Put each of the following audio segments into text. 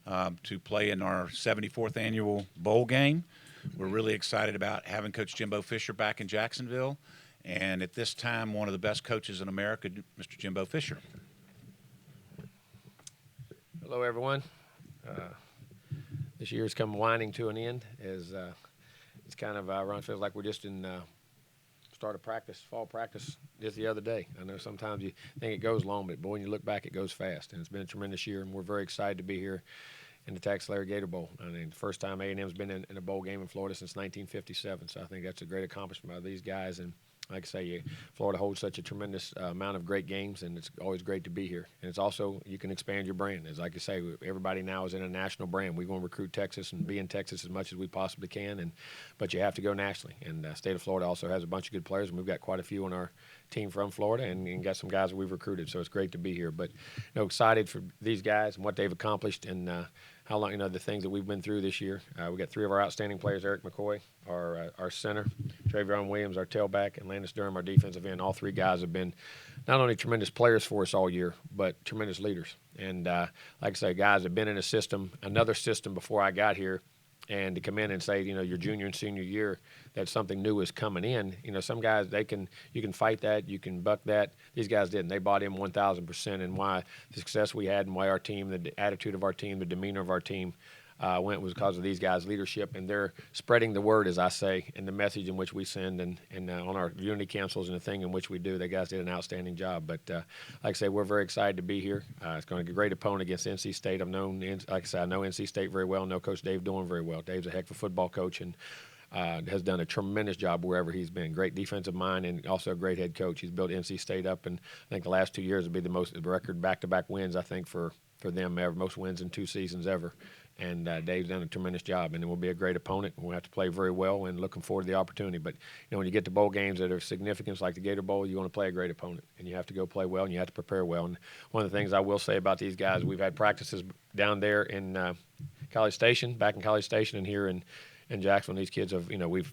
to play in our 74th annual bowl game. We're really excited about having Coach Jimbo Fisher back in Jacksonville, and at this time, one of the best coaches in America, Mr. Jimbo Fisher. Hello, everyone. This year's come winding to an end as it's kind of feels like we're just in start of practice, fall practice just the other day. I know sometimes you think it goes long, but boy, when you look back, it goes fast. And it's been a tremendous year, and we're very excited to be here in the TaxSlayer Gator Bowl. I mean, the first time A&M's been in a bowl game in Florida since 1957, so I think that's a great accomplishment by these guys. And like I say, Florida holds such a tremendous amount of great games, and it's always great to be here. And it's also, you can expand your brand. As like I say, everybody now is in a national brand. We want to recruit Texas and be in Texas as much as we possibly can, but you have to go nationally. And the state of Florida also has a bunch of good players, and we've got quite a few on our team from Florida and got some guys that we've recruited, so it's great to be here. But excited for these guys and what they've accomplished and how long, the things that we've been through this year. We got three of our outstanding players: Eric McCoy, our center; Travion Williams, our tailback; and Landis Durham, our defensive end. All three guys have been not only tremendous players for us all year, but tremendous leaders. And like I say, guys have been in another system before I got here. And to come in and say, your junior and senior year, that something new is coming in. Some guys, you can fight that, you can buck that. These guys didn't. They bought in 1,000%, and why the success we had and why our team, the attitude of our team, the demeanor of our team went was because of these guys' leadership, and they're spreading the word, as I say, and the message in which we send and on our unity councils and the thing in which we do. The guys did an outstanding job. But like I say, we're very excited to be here. It's going to be a great opponent against NC State. I know NC State very well. I know Coach Dave Dorn very well. Dave's a heck of a football coach and has done a tremendous job wherever he's been. Great defensive mind and also a great head coach. He's built NC State up, and I think the last 2 years will be the record back-to-back wins, I think, for them ever, most wins in 2 seasons ever. And Dave's done a tremendous job, and it will be a great opponent. We'll have to play very well, and looking forward to the opportunity. But when you get to bowl games that are significant, like the Gator Bowl, you want to play a great opponent, and you have to go play well, and you have to prepare well. And one of the things I will say about these guys, we've had practices down there in College Station, back in College Station, and here in Jacksonville. These kids have, we've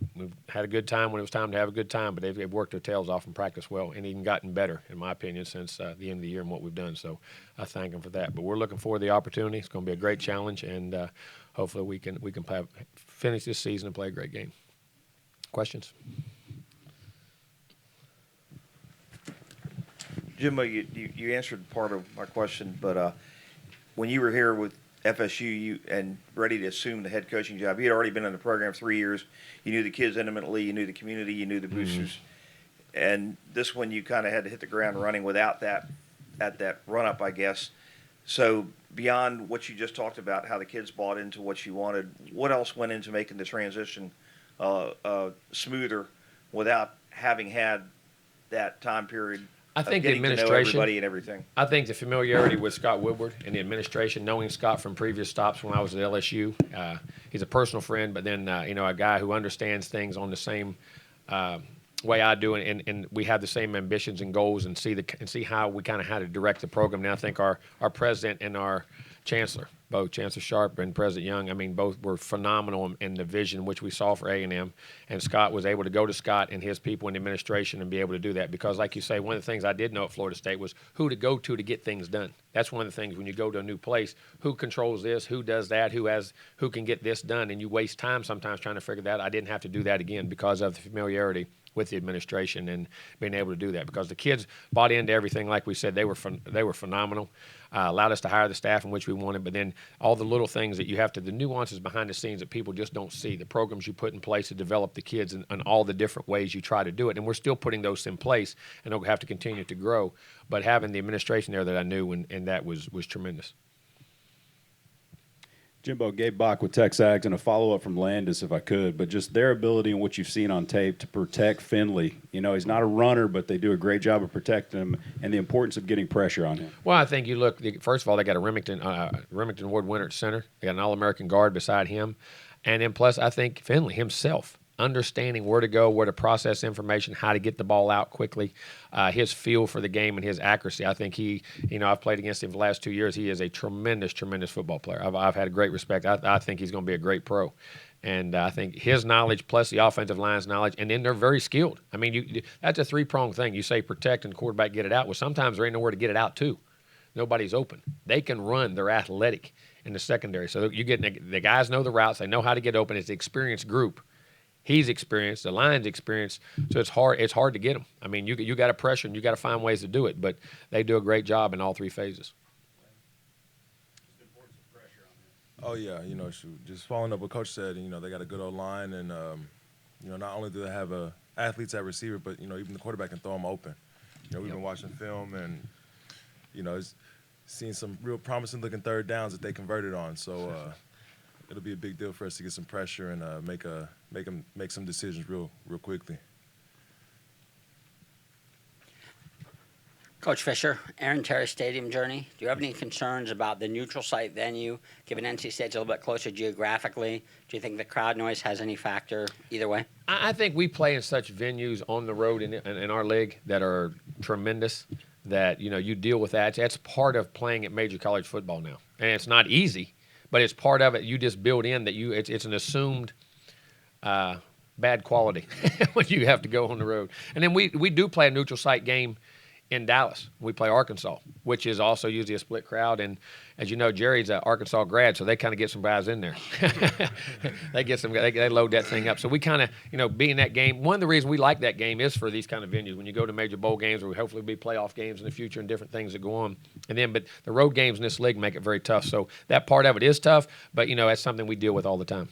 had a good time when it was time to have a good time, but they've worked their tails off and practiced well and even gotten better, in my opinion, since the end of the year and what we've done. So I thank them for that. But we're looking forward to the opportunity. It's going to be a great challenge, and hopefully we can finish this season and play a great game. Questions? Jimbo, you answered part of my question, but when you were here with FSU and ready to assume the head coaching job, you had already been in the program 3 years. You knew the kids intimately. You knew the community. You knew the boosters. And this one, you kind of had to hit the ground running without that run-up, I guess. So beyond what you just talked about, how the kids bought into what you wanted, what else went into making the transition smoother without having had that time period? I think the getting to know administration, everybody and everything. I think the familiarity with Scott Woodward and the administration, knowing Scott from previous stops when I was at LSU, he's a personal friend, but then a guy who understands things on the same way I do, and we have the same ambitions and goals, and see how we kind of how to direct the program. Now I think our president and our chancellor, both Chancellor Sharp and President Young, both were phenomenal in the vision which we saw for A&M, and Scott was able to go to Scott and his people in the administration and be able to do that, because like you say, one of the things I did know at Florida State was who to go to get things done. That's one of the things when you go to a new place, who controls this, who does that, who can get this done, and you waste time sometimes trying to figure that out. I didn't have to do that again because of the familiarity with the administration and being able to do that, because the kids bought into everything. Like we said, they were phenomenal. Allowed us to hire the staff in which we wanted, but then all the little things that you have to, the nuances behind the scenes that people just don't see, the programs you put in place to develop the kids and all the different ways you try to do it. And we're still putting those in place, and they'll have to continue to grow. But having the administration there that I knew, and that was tremendous. Jimbo, Gabe Bach with TexAgs, and a follow-up from Landis, if I could, but just their ability and what you've seen on tape to protect Finley. He's not a runner, but they do a great job of protecting him, and the importance of getting pressure on him. Well, I think you look, first of all, they got a Remington Award winner at center. They got an All-American guard beside him. And then plus, I think Finley himself, understanding where to go, where to process information, how to get the ball out quickly, his feel for the game and his accuracy. I think I've played against him for the last 2 years. He is a tremendous, tremendous football player. I've had a great respect. I think he's going to be a great pro. And I think his knowledge plus the offensive line's knowledge, and then they're very skilled. That's a three-pronged thing. You say protect and quarterback get it out. Well, sometimes there ain't nowhere to get it out to. Nobody's open. They can run. They're athletic. in the secondary. So you get the guys know the routes, they know how to get open. It's the experienced group. He's experienced, the line's experienced, so it's hard. It's hard to get them. I mean, you got to pressure and you got to find ways to do it. But they do a great job in all three phases. Oh yeah, shoot, just following up what Coach said. They got a good old line, and not only do they have athletes at receiver, but even the quarterback can throw them open. We've been watching film, and it's seen some real promising looking third downs that they converted on. So it'll be a big deal for us to get some pressure and make some decisions real quickly. Coach Fisher, Aaron Terrace Stadium journey. Do you have any concerns about the neutral site venue, given NC State's a little bit closer geographically? Do you think the crowd noise has any factor either way? I think we play in such venues on the road in our league that are tremendous that, you deal with that. That's part of playing at major college football now. And it's not easy, but it's part of it. You just build in that it's an assumed bad quality when you have to go on the road. And then we do play a neutral site game in Dallas. We play Arkansas, which is also usually a split crowd. And as you know, Jerry's an Arkansas grad, so they kind of get some guys in there. They load that thing up. So we kind of, be in that game. One of the reasons we like that game is for these kind of venues. When you go to major bowl games, or we hopefully be playoff games in the future and different things that go on. But the road games in this league make it very tough. So that part of it is tough, but, that's something we deal with all the time.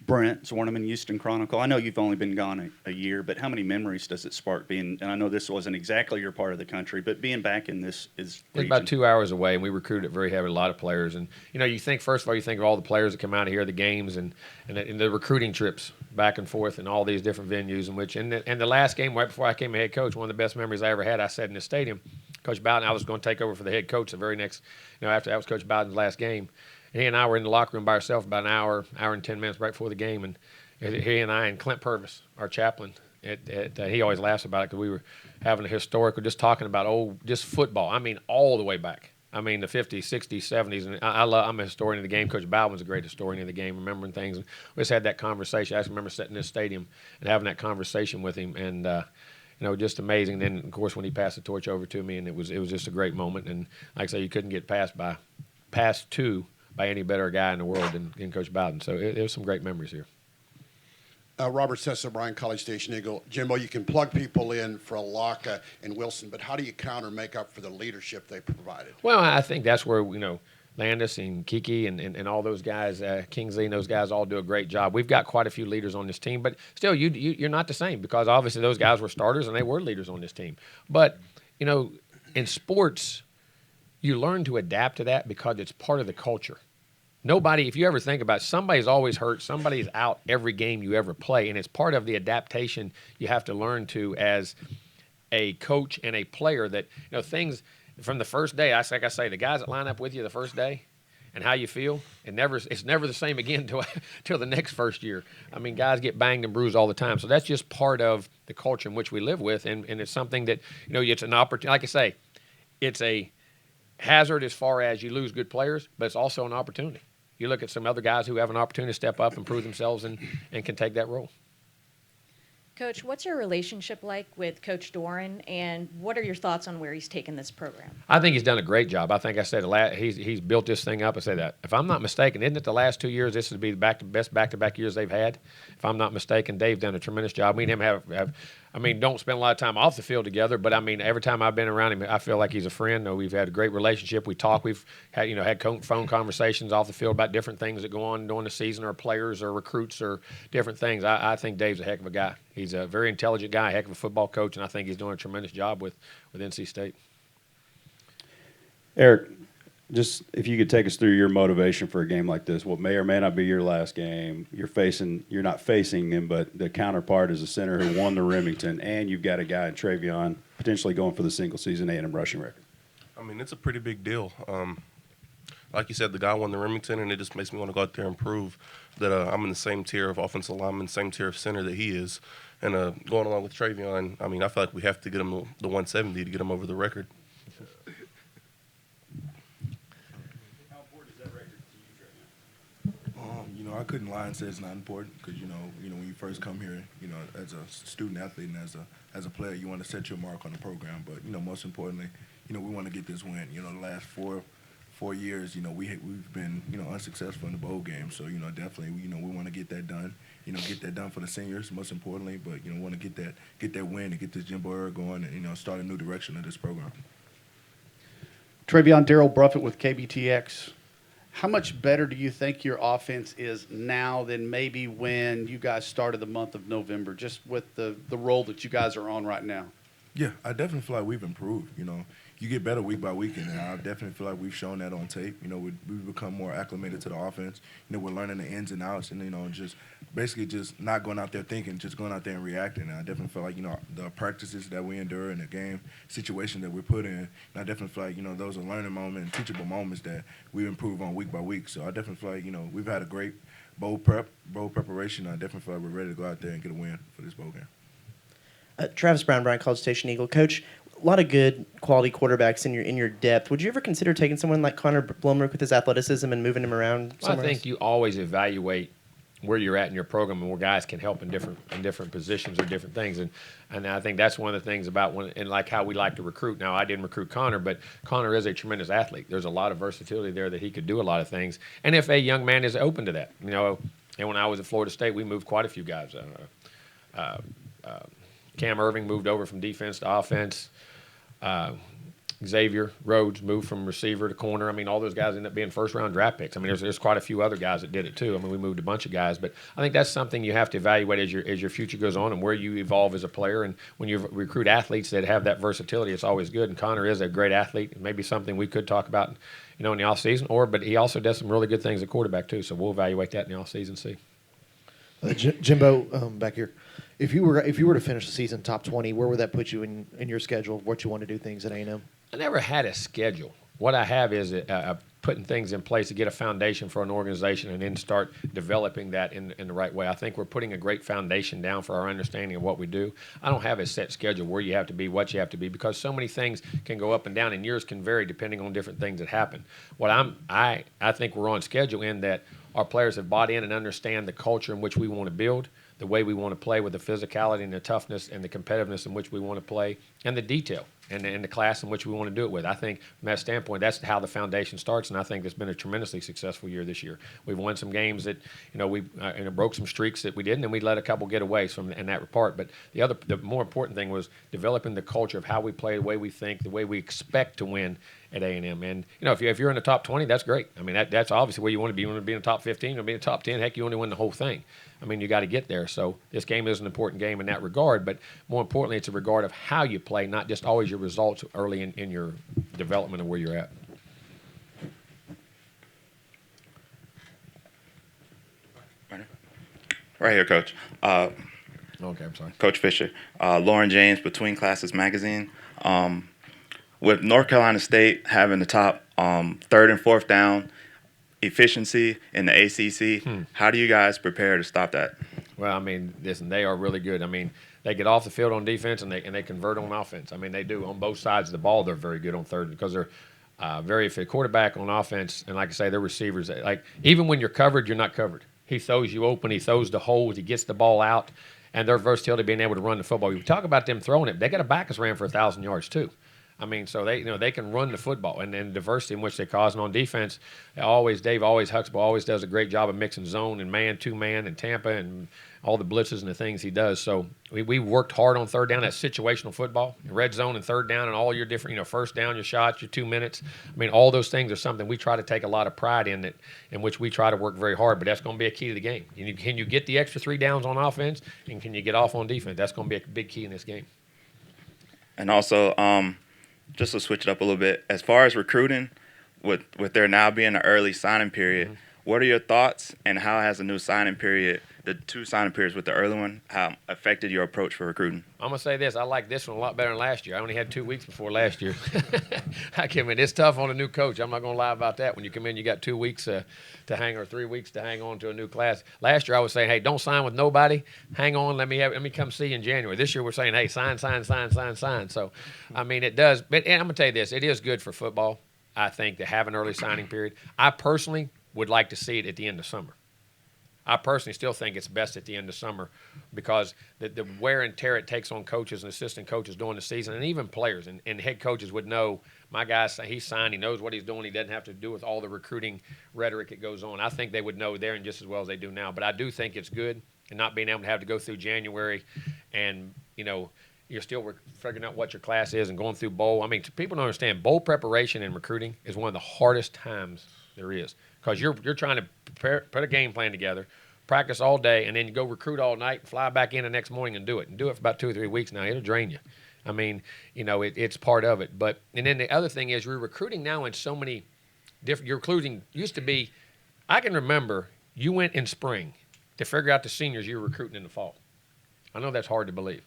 Brent Zorneman, Houston Chronicle. I know you've only been gone a year, but how many memories does it spark being, and I know this wasn't exactly your part of the country, but being back in this is It's about 2 hours away, and we recruited very heavily, a lot of players. And, you think, first of all, you think of all the players that come out of here, the games, and the recruiting trips back and forth and all these different venues and the last game right before I came head coach, one of the best memories I ever had, I sat in the stadium. Coach Bowden, I was going to take over for the head coach the very next, after that was Coach Bowden's last game. He and I were in the locker room by ourselves about an hour and 10 minutes right before the game, and he and I and Clint Purvis, our chaplain, he always laughs about it because we were having a historical, just talking about just football. I mean, all the way back. I mean, the 50s, 60s, 70s, and I'm a historian of the game. Coach Bowden's a great historian of the game, remembering things. And we just had that conversation. I just remember sitting in this stadium and having that conversation with him, and just amazing. Then, of course, when he passed the torch over to me, and it was just a great moment. And like I say, you couldn't get passed to by any better guy in the world than Coach Bowden. So it was some great memories here. Robert Sessa, Bryan College Station Eagle. Jimbo, you can plug people in for Alaka and Wilson, but how do you counter make up for the leadership they provided? Well, I think that's where, Landis and Kiki and all those guys, Kingsley and those guys all do a great job. We've got quite a few leaders on this team, but still, you're not the same because obviously those guys were starters and they were leaders on this team. But, in sports, you learn to adapt to that because it's part of the culture. Nobody, if you ever think about it, somebody's always hurt, somebody's out every game you ever play, and it's part of the adaptation you have to learn to as a coach and a player that, things from the first day, like I say, the guys that line up with you the first day and how you feel, it's never the same again till the next first year. I mean, guys get banged and bruised all the time. So that's just part of the culture in which we live with, and it's something that, it's an opportunity. Like I say, it's a hazard as far as you lose good players, but it's also an opportunity. You look at some other guys who have an opportunity to step up and prove themselves and can take that role. Coach, what's your relationship like with Coach Doran, and what are your thoughts on where he's taken this program? I think he's done a great job. I think I said he's built this thing up. I said that. If I'm not mistaken, isn't it the last 2 years, this would be the best back-to-back years they've had? If I'm not mistaken, Dave's done a tremendous job. Me and him have don't spend a lot of time off the field together, but, every time I've been around him, I feel like he's a friend. We've had a great relationship. We talk. We've had, had phone conversations off the field about different things that go on during the season, or players or recruits or different things. I think Dave's a heck of a guy. He's a very intelligent guy, a heck of a football coach, and I think he's doing a tremendous job with NC State. Eric, just if you could take us through your motivation for a game like this, what may or may not be your last game. You're not facing him, but the counterpart is a center who won the Remington, and you've got a guy in Travion potentially going for the single-season A&M rushing record. It's a pretty big deal. Like you said, the guy won the Remington, and it just makes me want to go out there and prove that I'm in the same tier of offensive lineman, same tier of center that he is. And going along with Travion, I feel like we have to get him the 170 to get him over the record. How important is that record to you, Travion? I couldn't lie and say it's not important because when you first come here, as a student athlete and as a player, you want to set your mark on the program. But most importantly, we want to get this win. The last 4 years, we've been, unsuccessful in the bowl game. So, definitely, we want to get that done. Get that done for the seniors, most importantly. But, want to get that win and get this Jimbo era going and, start a new direction of this program. Travion, Daryl Bruffett with KBTX. How much better do you think your offense is now than maybe when you guys started the month of November, just with the role that you guys are on right now? Yeah, I definitely feel like we've improved. You get better week by week, and I definitely feel like we've shown that on tape. We've become more acclimated to the offense. We're learning the ins and outs, and just basically just not going out there thinking, just going out there and reacting. And I definitely feel like the practices that we endure in the game situation that we're put in. And I definitely feel like those are learning moments, and teachable moments that we improve on week by week. So I definitely feel like we've had a great bowl preparation. I definitely feel like we're ready to go out there and get a win for this bowl game. Travis Brown, Bryan College Station Eagle. Coach, a lot of good quality quarterbacks in your depth. Would you ever consider taking someone like Connor Blumrook with his athleticism and moving him around somewhere I think else? you always evaluate where you're at in your program and where guys can help in different positions or different things. And I think that's one of the things about like how we like to recruit. Now, I didn't recruit Connor, but Connor is a tremendous athlete. There's a lot of versatility there that he could do a lot of things. And if a young man is open to that, and when I was at Florida State, we moved quite a few guys. Cam Irving moved over from defense to offense. Xavier Rhodes moved from receiver to corner. All those guys end up being first-round draft picks. There's quite a few other guys that did it too. We moved a bunch of guys, but I think that's something you have to evaluate as your future goes on and where you evolve as a player. And when you recruit athletes that have that versatility, it's always good. And Connor is a great athlete. Maybe something we could talk about, in the offseason. But he also does some really good things at quarterback too. So we'll evaluate that in the offseason. See. Jimbo, back here. If you were to finish the season top 20, where would that put you in your schedule of what you want to do things at A&M? I never had a schedule. What I have is putting things in place to get a foundation for an organization and then start developing that in the right way. I think we're putting a great foundation down for our understanding of what we do. I don't have a set schedule where you have to be, what you have to be, because so many things can go up and down, and years can vary depending on different things that happen. I think we're on schedule in that our players have bought in and understand the culture in which we want to build, the way we want to play with the physicality and the toughness and the competitiveness in which we want to play, and the detail and the class in which we want to do it with. I think from that standpoint, that's how the foundation starts, and I think it's been a tremendously successful year this year. We've won some games that, we broke some streaks that we didn't, and we let a couple get away in that part. But the more important thing was developing the culture of how we play, the way we think, the way we expect to win at A&M. And, if you're in the top 20, that's great. That's obviously where you want to be. You want to be in the top 15, you want to be in the top 10. Heck, you want to win the whole thing. You got to get there. So this game is an important game in that regard, but more importantly, it's a regard of how you play, not just always your results early in your development of where you're at. Right here, Coach. Okay, I'm sorry. Coach Fisher. Lauren James, Between Classes Magazine. With North Carolina State having the top third and fourth down efficiency in the ACC, how do you guys prepare to stop that? Well, listen, they are really good. They get off the field on defense and they convert on offense. They do on both sides of the ball. They're very good on third because they're very fit. Quarterback on offense, and like I say, they're receivers. Even when you're covered, you're not covered. He throws you open. He throws the holes. He gets the ball out, and their versatility being able to run the football. We talk about them throwing it. They got a back that's ran for 1,000 yards too. So they can run the football, and then diversity in which they cause. And on defense, Dave Huxtable always does a great job of mixing zone and man, two-man, and Tampa, and all the blitzes and the things he does. So we worked hard on third down, that situational football, red zone and third down, and all your different, first down, your shots, your 2 minutes. All those things are something we try to take a lot of pride in which we try to work very hard. But that's going to be a key to the game. Can you get the extra 3 downs on offense, and can you get off on defense? That's going to be a big key in this game. And also, just to switch it up a little bit, as far as recruiting, with there now being an early signing period, what are your thoughts, and how has the new signing period, the 2 signing periods with the early one, how affected your approach for recruiting? I'm going to say this. I like this one a lot better than last year. I only had 2 weeks before last year. It's tough on a new coach. I'm not going to lie about that. When you come in, you got 2 weeks to hang, or 3 weeks to hang on to a new class. Last year, I was saying, hey, don't sign with nobody. Hang on. Let me come see you in January. This year, we're saying, hey, sign. So, it does. But and I'm going to tell you this. It is good for football, I think, to have an early signing period. I personally would like to see it at the end of summer. I personally still think it's best at the end of summer because the wear and tear it takes on coaches and assistant coaches during the season, and even players and head coaches would know My guy's he's signed. He knows what he's doing. He doesn't have to do with all the recruiting rhetoric that goes on. I think they would know there and just as well as they do now. But I do think it's good, and not being able to have to go through January, and you're still figuring out what your class is and going through bowl. I mean, people don't understand bowl preparation and recruiting is one of the hardest times there is, because you're trying to put a game plan together, practice all day, and then you go recruit all night, fly back in the next morning and do it for about 2 or 3 weeks. Now it'll drain you. I mean, it's part of it. And then the other thing is you're recruiting now in so many different. You're recruiting used to be. I can remember you went in spring to figure out the seniors you were recruiting in the fall. I know that's hard to believe.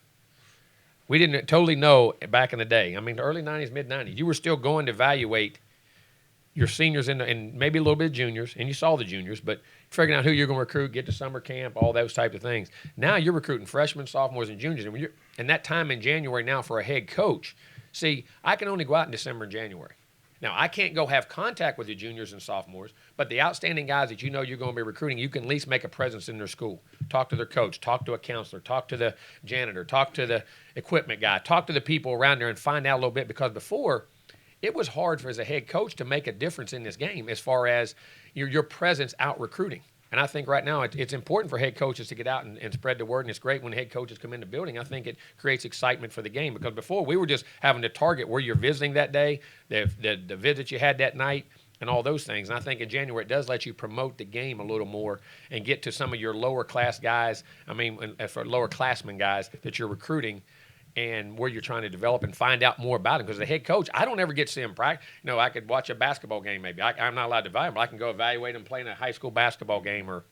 We didn't totally know back in the day. I mean, the early 90s, mid 90s, you were still going to evaluate your seniors and maybe a little bit of juniors, and you saw the juniors, but figuring out who you're going to recruit, get to summer camp, all those types of things. Now you're recruiting freshmen, sophomores, and juniors, and that time in January now for a head coach. See, I can only go out in December and January. Now, I can't go have contact with the juniors and sophomores, but the outstanding guys that you're going to be recruiting, you can at least make a presence in their school. Talk to their coach, talk to a counselor, talk to the janitor, talk to the equipment guy, talk to the people around there and find out a little bit, because before, it was hard as a head coach to make a difference in this game as far as your presence out recruiting. And I think right now it's important for head coaches to get out and spread the word, and it's great when head coaches come in the building. I think it creates excitement for the game, because before we were just having to target where you're visiting that day, the visit you had that night, and all those things. And I think in January it does let you promote the game a little more and get to some of your lower class guys, for lower classmen guys that you're recruiting, and where you're trying to develop and find out more about him. Because as a head coach, I don't ever get to see him practice. I could watch a basketball game maybe. I'm not allowed to evaluate him, but I can go evaluate him playing a high school basketball game or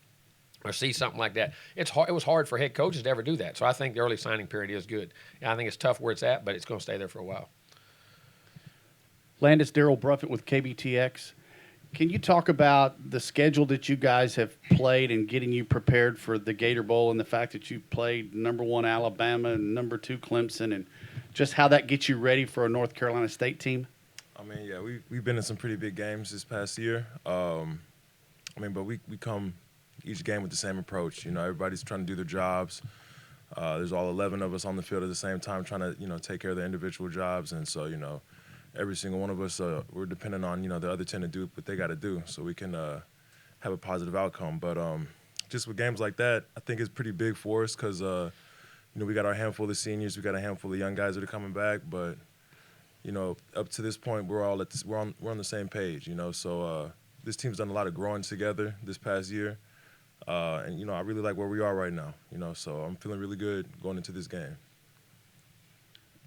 see something like that. It was hard for head coaches to ever do that. So I think the early signing period is good. I think it's tough where it's at, but it's going to stay there for a while. Landis, Darrell Bruffett with KBTX. Can you talk about the schedule that you guys have played and getting you prepared for the Gator Bowl, and the fact that you played number 1 Alabama and number 2 Clemson, and just how that gets you ready for a North Carolina State team? I mean, yeah, we've been in some pretty big games this past year. But we come each game with the same approach. Everybody's trying to do their jobs. There's all 11 of us on the field at the same time trying to, take care of their individual jobs. And so, every single one of us, we're dependent on, the other 10 to do what they got to do so we can have a positive outcome. But just with games like that, I think it's pretty big for us because, we got our handful of seniors, we got a handful of young guys that are coming back. But, up to this point, we're all we're on the same page, So this team's done a lot of growing together this past year. And, I really like where we are right now, So I'm feeling really good going into this game.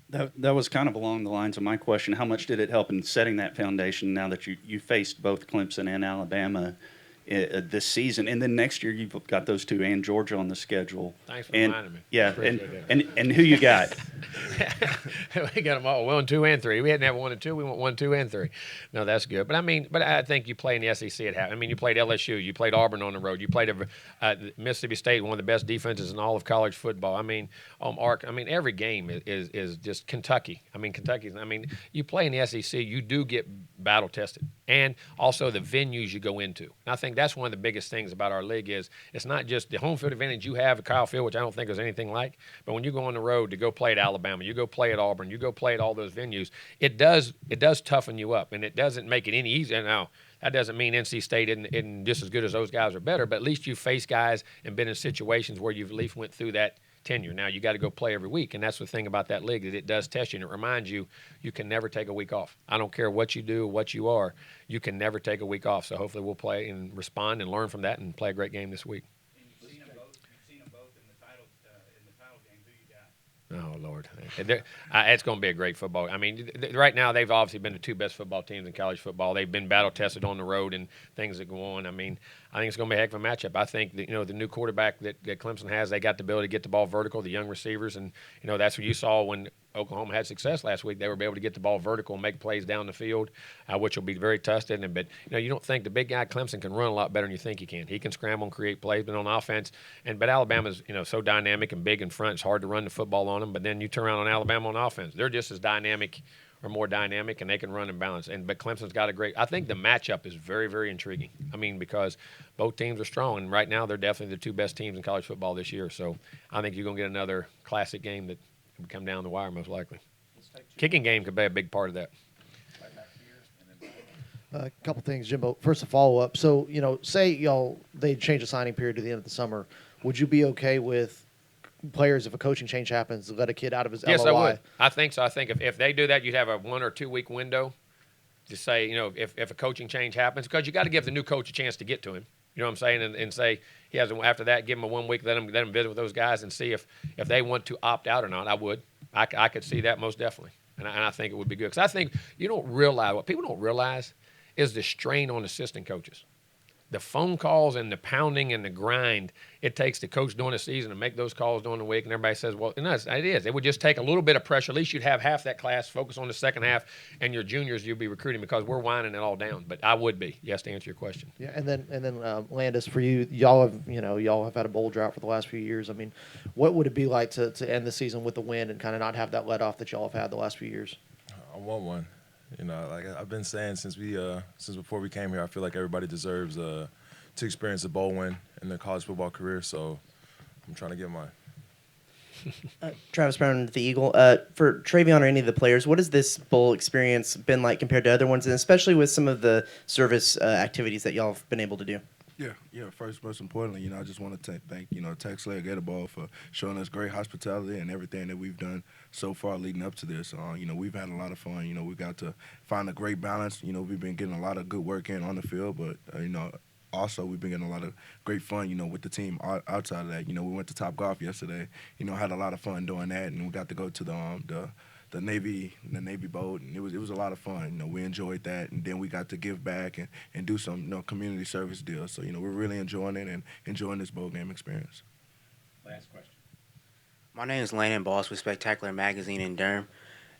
That was kind of along the lines of my question. How much did it help in setting that foundation now that you faced both Clemson and Alabama this season? And then next year you've got those two and Georgia on the schedule. Thanks for reminding me. Yeah, and who you got? We got them all 1, 2, and 3. We hadn't had 1 and 2. We went 1, 2, and 3. No, that's good. But I think you play in the SEC. You played LSU. You played Auburn on the road. You played Mississippi State, one of the best defenses in all of college football. Every game is just Kentucky. You play in the SEC. You do get battle tested, and also the venues you go into. And I think that's one of the biggest things about our league is it's not just the home field advantage you have at Kyle Field, which I don't think there's anything like. But when you go on the road to go play at Alabama, you go play at Auburn, you go play at all those venues, it does toughen you up, and it doesn't make it any easier. Now, that doesn't mean NC State isn't just as good as those guys are better, but at least you face guys and been in situations where you've at least went through that tenure. Now you got to go play every week, and that's the thing about that league, that it does test you, and it reminds you can never take a week off. I don't care what you do, what you are, you can never take a week off. So hopefully we'll play and respond and learn from that and play a great game this week. You've seen them both in the title game. Who you got? Oh, Lord. It's going to be a great football. Right now they've obviously been the two best football teams in college football. They've been battle-tested on the road and things that go on. I think it's going to be a heck of a matchup. I think that, the new quarterback that Clemson has, they got the ability to get the ball vertical, the young receivers, and, that's what you saw when Oklahoma had success last week. They were able to get the ball vertical and make plays down the field, which will be very tested. But you don't think the big guy Clemson can run a lot better than you think he can. He can scramble and create plays, but on offense, but Alabama's so dynamic and big in front, it's hard to run the football on them. But then you turn around on Alabama on offense, they're just as dynamic or more dynamic, and they can run and balance. But Clemson's got a great. I think the matchup is very, very intriguing. Because both teams are strong, and right now they're definitely the two best teams in college football this year. So I think you're going to get another classic game that would come down the wire most likely. Kicking game could be a big part of that. A couple things, Jimbo. First, a follow up. So, say they change the signing period to the end of the summer. Would you be okay with players, if a coaching change happens, to let a kid out of his Yes, LOI? I would. I think so. I think if they do that, you'd have a 1 or 2 week window to say, if a coaching change happens, because you got to give the new coach a chance to get to him. You know what I'm saying? And say he has after that, give him a 1 week, let him visit with those guys and see if they want to opt out or not. I would. I could see that most definitely, and I think it would be good because I think you don't realize what people don't realize is the strain on assistant coaches. The phone calls and the pounding and the grind it takes the coach during the season to make those calls during the week. And everybody says, well, no, it is. It would just take a little bit of pressure. At least you'd have half that class focus on the second half, and your juniors you'd be recruiting because we're winding it all down. But I would be, yes, to answer your question. Yeah, and then Landis, for you, y'all have had a bowl drought for the last few years. I mean, what would it be like to end the season with a win and kind of not have that let off that y'all have had the last few years? I want one. Like I've been saying since before we came here, I feel like everybody deserves to experience a bowl win in their college football career. So I'm trying to get mine. Travis Brown, the Eagle. For Travion or any of the players, what has this bowl experience been like compared to other ones, and especially with some of the service activities that y'all have been able to do? Yeah. First, most importantly, I just want to thank TaxSlayer, Gator Bowl for showing us great hospitality and everything that we've done so far leading up to this. We've had a lot of fun. We got to find a great balance. We've been getting a lot of good work in on the field, but also we've been getting a lot of great fun. With the team outside of that. We went to Top Golf yesterday. Had a lot of fun doing that, and we got to go to the Navy boat, and it was a lot of fun. We enjoyed that, and then we got to give back and do some community service deals. So we're really enjoying it and enjoying this bowl game experience. Last question. My name is Landon Boss with Spectacular Magazine in Durham,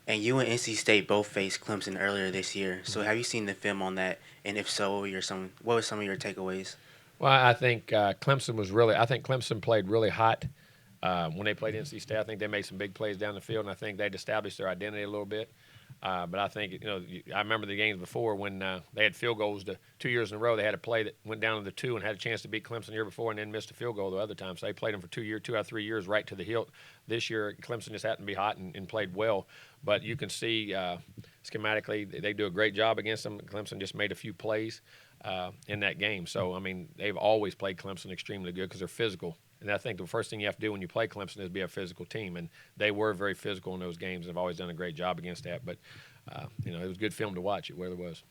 and you and NC State both faced Clemson earlier this year. So have you seen the film on that? And if so, what were some of your takeaways? Well, I think Clemson played really hot. When they played NC State, I think they made some big plays down the field, and I think they'd established their identity a little bit. But I think, I remember the games before when they had field goals 2 years in a row. They had a play that went down to the 2 and had a chance to beat Clemson the year before and then missed a field goal the other time. So they played them for 2 out of 3 years right to the hilt. This year, Clemson just happened to be hot and played well. But you can see schematically they do a great job against them. Clemson just made a few plays in that game. So, I mean, they've always played Clemson extremely good because they're physical. And I think the first thing you have to do when you play Clemson is be a physical team. And they were very physical in those games and have always done a great job against that. But, it was good film to watch. It really was.